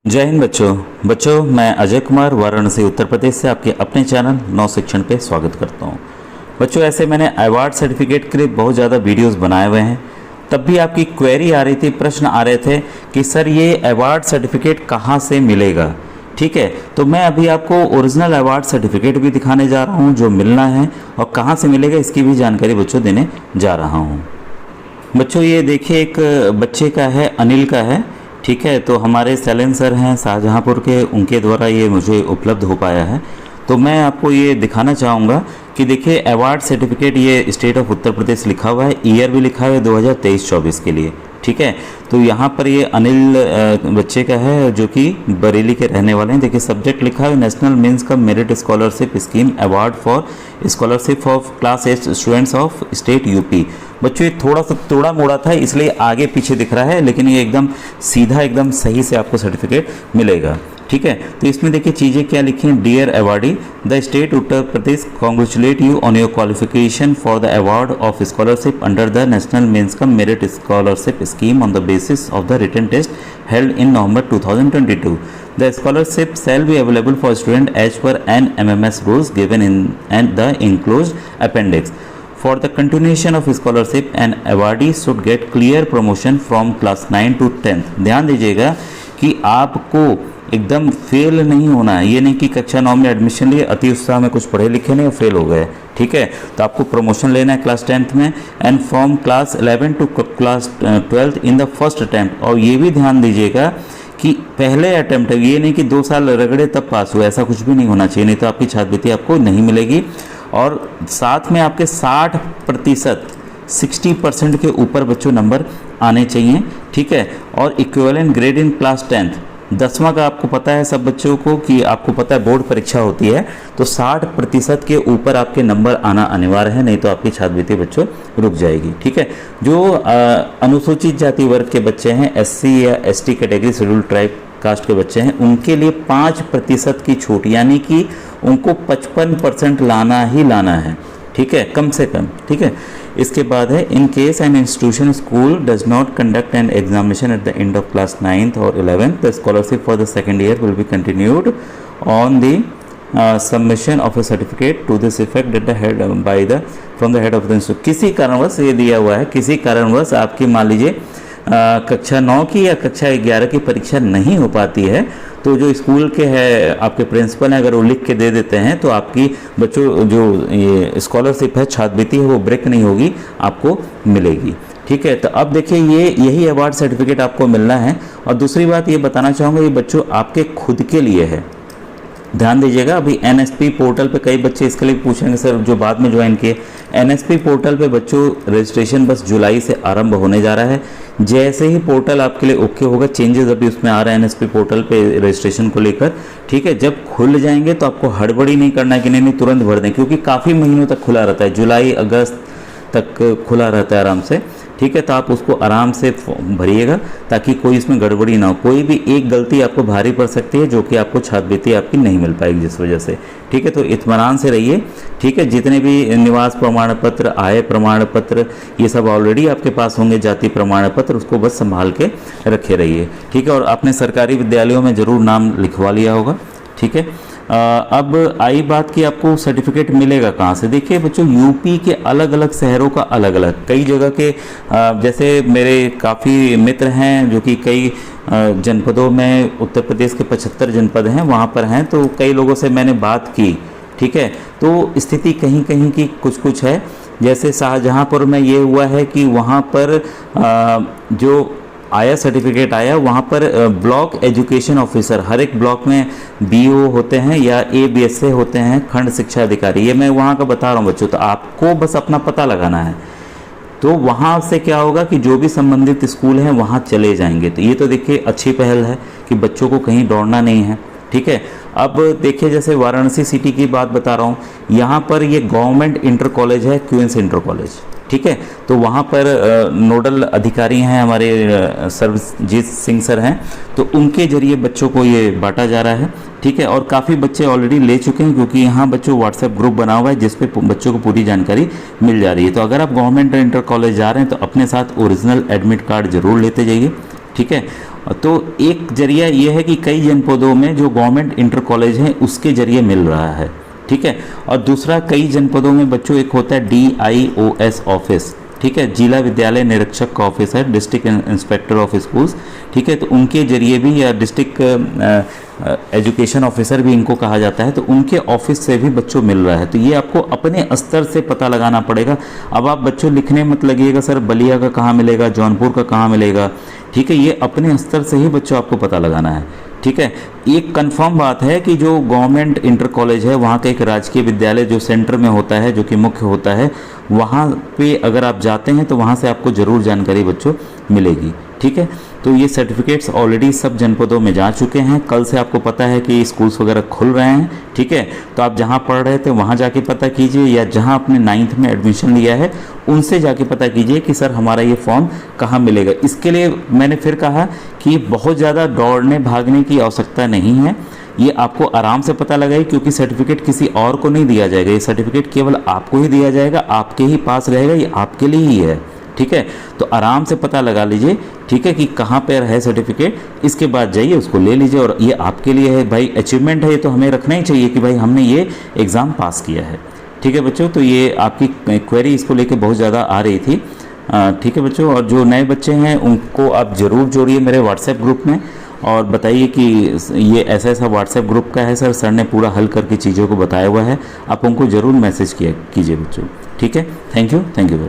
जय हिंद बच्चों मैं अजय कुमार वाराणसी उत्तर प्रदेश से आपके अपने चैनल नव शिक्षण पे स्वागत करता हूँ। बच्चों ऐसे मैंने अवार्ड सर्टिफिकेट के लिए बहुत ज़्यादा वीडियोस बनाए हुए हैं। तब भी आपकी क्वेरी आ रही थी, प्रश्न आ रहे थे कि सर ये अवार्ड सर्टिफिकेट कहाँ से मिलेगा। ठीक है, तो मैं अभी आपको ओरिजिनल अवार्ड सर्टिफिकेट भी दिखाने जा रहा हूँ जो मिलना है, और कहाँ से मिलेगा इसकी भी जानकारी बच्चों देने जा रहा हूँ। बच्चों ये देखिए, एक बच्चे का है, अनिल का है। ठीक है, तो हमारे सैलेन सर हैं शाहजहाँपुर के, उनके द्वारा ये मुझे उपलब्ध हो पाया है। तो मैं आपको ये दिखाना चाहूँगा कि देखिए अवार्ड सर्टिफिकेट ये स्टेट ऑफ उत्तर प्रदेश लिखा हुआ है, ईयर भी लिखा हुआ है 2023-24 के लिए। ठीक है, तो यहाँ पर ये अनिल बच्चे का है जो कि बरेली के रहने वाले हैं। देखिए सब्जेक्ट लिखा है national means cum merit scholarship scheme award for scholarship of class 8 students of state UP. बच्चों ये थोड़ा सा तोड़ा मोड़ा था इसलिए आगे पीछे दिख रहा है, लेकिन ये एकदम सीधा एकदम सही से आपको सर्टिफिकेट मिलेगा। ठीक है, तो इसमें देखिए चीज़ें क्या लिखी हैं। Dear awardee, the state Uttar Pradesh congratulate you on your qualification for the award of scholarship under the national means cum merit scholarship scheme on the basis of the written test held in November 2022. The scholarship shall be available for student as per NMMS rules given in and the enclosed appendix. For the continuation of scholarship, an awardee should get clear promotion from class 9 to 10th. ध्यान दीजिएगा कि आपको एकदम fail नहीं होना है। ये नहीं कि कक्षा 9 में एडमिशन लिए, अति उत्साह में कुछ पढ़े लिखे नहीं और फेल हो गए। ठीक है, तो आपको प्रमोशन लेना है क्लास 10th में, and from class 11 to class 12th in the first attempt. और ये भी ध्यान दीजिएगा कि पहले अटैम्प्ट है, ये नहीं कि 2 साल रगड़े तब पास हुए, ऐसा कुछ भी नहीं होना चाहिए, नहीं तो आपकी छात्रवृत्ति आपको नहीं मिलेगी। और साथ में आपके 60% के ऊपर बच्चों नंबर आने चाहिए। ठीक है, और equivalent grade in class 10th 10वां का आपको पता है सब बच्चों को कि आपको पता है बोर्ड परीक्षा होती है, तो 60% के ऊपर आपके नंबर आना अनिवार्य है, नहीं तो आपकी छात्रवृत्ति बच्चों रुक जाएगी। ठीक है, जो अनुसूचित जाति वर्ग के बच्चे हैं, SC या ST category schedule tribe caste के बच्चे हैं, उनके लिए 5% की छूट, यानी कि उनको 55% लाना ही लाना है। ठीक है, कम से कम। ठीक है, इसके बाद है in case an institution school does not conduct an examination at the end of class 9th और 11th, the scholarship for the second year will be continued on the submission of a certificate to this effect at the head by the from the head of the institute. किसी कारणवश ये दिया हुआ है, किसी कारणवश आपकी मान लीजिए कक्षा 9 की या कक्षा 11 की परीक्षा नहीं हो पाती है, तो जो स्कूल के है आपके प्रिंसिपल हैं, अगर वो लिख के दे देते हैं तो आपकी बच्चों जो ये स्कॉलरशिप है, छात्रवृत्ति है, वो ब्रेक नहीं होगी, आपको मिलेगी। ठीक है, तो अब देखिए यही अवार्ड सर्टिफिकेट आपको मिलना है। और दूसरी बात ये बताना चाहूँगा, ये बच्चों आपके खुद के लिए है। ध्यान दीजिएगा, अभी NSP पोर्टल पे कई बच्चे इसके लिए पूछेंगे सर जो बाद में ज्वाइन किए। NSP पोर्टल पे बच्चों रजिस्ट्रेशन बस जुलाई से आरंभ होने जा रहा है। जैसे ही पोर्टल आपके लिए ओके होगा, चेंजेस अभी उसमें आ रहे हैं NSP पोर्टल पे रजिस्ट्रेशन को लेकर। ठीक है, जब खुल जाएंगे तो आपको हड़बड़ी नहीं करना है कि नहीं तुरंत भर दें, क्योंकि काफ़ी महीनों तक खुला रहता है, जुलाई अगस्त तक खुला रहता है आराम से। ठीक है, तो आप उसको आराम से भरिएगा ताकि कोई इसमें गड़बड़ी ना हो। कोई भी एक गलती आपको भारी पड़ सकती है जो कि आपको छात्रवृत्ति आपकी नहीं मिल पाएगी जिस वजह से। ठीक है, तो इत्मीनान से रहिए। ठीक है, जितने भी निवास प्रमाण पत्र, आय प्रमाण पत्र, ये सब ऑलरेडी आपके पास होंगे, जाति प्रमाण पत्र, उसको बस संभाल के रखे रहिए। ठीक है, और अपने सरकारी विद्यालयों में ज़रूर नाम लिखवा लिया होगा। ठीक है, अब आई बात कि आपको सर्टिफिकेट मिलेगा कहाँ से। देखिए बच्चों, यूपी के अलग अलग शहरों का अलग अलग, कई जगह के जैसे मेरे काफ़ी मित्र हैं जो कि कई जनपदों में, उत्तर प्रदेश के 75 जनपद हैं, वहाँ पर हैं, तो कई लोगों से मैंने बात की। ठीक है, तो स्थिति कहीं कहीं की कुछ है। जैसे शाहजहाँपुर में ये हुआ है कि वहाँ पर जो आया सर्टिफिकेट आया, वहाँ पर ब्लॉक एजुकेशन ऑफिसर, हर एक ब्लॉक में BO होते हैं या ABSA होते हैं, खंड शिक्षा अधिकारी। ये मैं वहाँ का बता रहा हूँ बच्चों, तो आपको बस अपना पता लगाना है। तो वहाँ से क्या होगा कि जो भी संबंधित स्कूल हैं वहाँ चले जाएंगे। तो ये तो देखिए अच्छी पहल है कि बच्चों को कहीं दौड़ना नहीं है। ठीक है, अब देखिए जैसे वाराणसी सिटी की बात बता रहा हूँ, यहाँ पर ये गवर्नमेंट इंटर कॉलेज है, क्वींस इंटर कॉलेज। ठीक है, तो वहाँ पर नोडल अधिकारी हैं हमारे सर्वजीत सिंह सर हैं, तो उनके जरिए बच्चों को ये बांटा जा रहा है। ठीक है, और काफ़ी बच्चे ऑलरेडी ले चुके हैं, क्योंकि यहाँ बच्चों व्हाट्सएप ग्रुप बना हुआ है जिस पे बच्चों को पूरी जानकारी मिल जा रही है। तो अगर आप गवर्नमेंट इंटर कॉलेज जा रहे हैं तो अपने साथ ओरिजिनल एडमिट कार्ड जरूर लेते जाइए। ठीक है, तो एक जरिया ये है कि कई जनपदों में जो गवर्नमेंट इंटर कॉलेज हैं उसके जरिए मिल रहा है, ठीक है। और दूसरा, कई जनपदों में बच्चों एक होता है DIOS ऑफिस, ठीक है, जिला विद्यालय निरीक्षक का ऑफिस है, डिस्ट्रिक्ट इंस्पेक्टर ऑफ स्कूल्स, ठीक है। तो उनके जरिए भी, या डिस्ट्रिक्ट एजुकेशन ऑफिसर भी इनको कहा जाता है, तो उनके ऑफिस से भी बच्चों मिल रहा है। तो ये आपको अपने स्तर से पता लगाना पड़ेगा। अब आप बच्चों लिखने मत लगिएगा सर बलिया का कहाँ मिलेगा, जौनपुर का कहाँ मिलेगा, ठीक है। ये अपने स्तर से ही बच्चों आपको पता लगाना है, ठीक है। एक कंफर्म बात है कि जो गवर्नमेंट इंटर कॉलेज है वहाँ का एक राजकीय विद्यालय जो सेंटर में होता है, जो कि मुख्य होता है, वहाँ पे अगर आप जाते हैं तो वहाँ से आपको ज़रूर जानकारी बच्चों मिलेगी, ठीक है। तो ये सर्टिफिकेट्स ऑलरेडी सब जनपदों में जा चुके हैं। कल से आपको पता है कि स्कूल्स वगैरह खुल रहे हैं, ठीक है। तो आप जहाँ पढ़ रहे थे वहाँ जाके पता कीजिए, या जहाँ आपने 9th में एडमिशन लिया है उनसे जाके पता कीजिए कि सर हमारा ये फॉर्म कहाँ मिलेगा। इसके लिए मैंने फिर कहा कि बहुत ज़्यादा दौड़ने भागने की आवश्यकता नहीं है, ये आपको आराम से पता लगाए, क्योंकि सर्टिफिकेट किसी और को नहीं दिया जाएगा, ये सर्टिफिकेट केवल आपको ही दिया जाएगा, आपके ही पास रहेगा, ये आपके लिए ही है, ठीक है। तो आराम से पता लगा लीजिए, ठीक है, कि कहाँ पर है सर्टिफिकेट। इसके बाद जाइए उसको ले लीजिए, और ये आपके लिए है भाई, अचीवमेंट है, ये तो हमें रखना ही चाहिए कि भाई हमने ये एग्ज़ाम पास किया है, ठीक है बच्चों। तो ये आपकी क्वेरी इसको लेके बहुत ज़्यादा आ रही थी, ठीक है बच्चों। और जो नए बच्चे हैं उनको आप ज़रूर जोड़िए मेरे व्हाट्सएप ग्रुप में, और बताइए कि ये ऐसा ऐसा व्हाट्सएप ग्रुप का है सर ने पूरा हल करके चीज़ों को बताया हुआ है, आप उनको ज़रूर मैसेज किया कीजिए बच्चों, ठीक है। Thank you very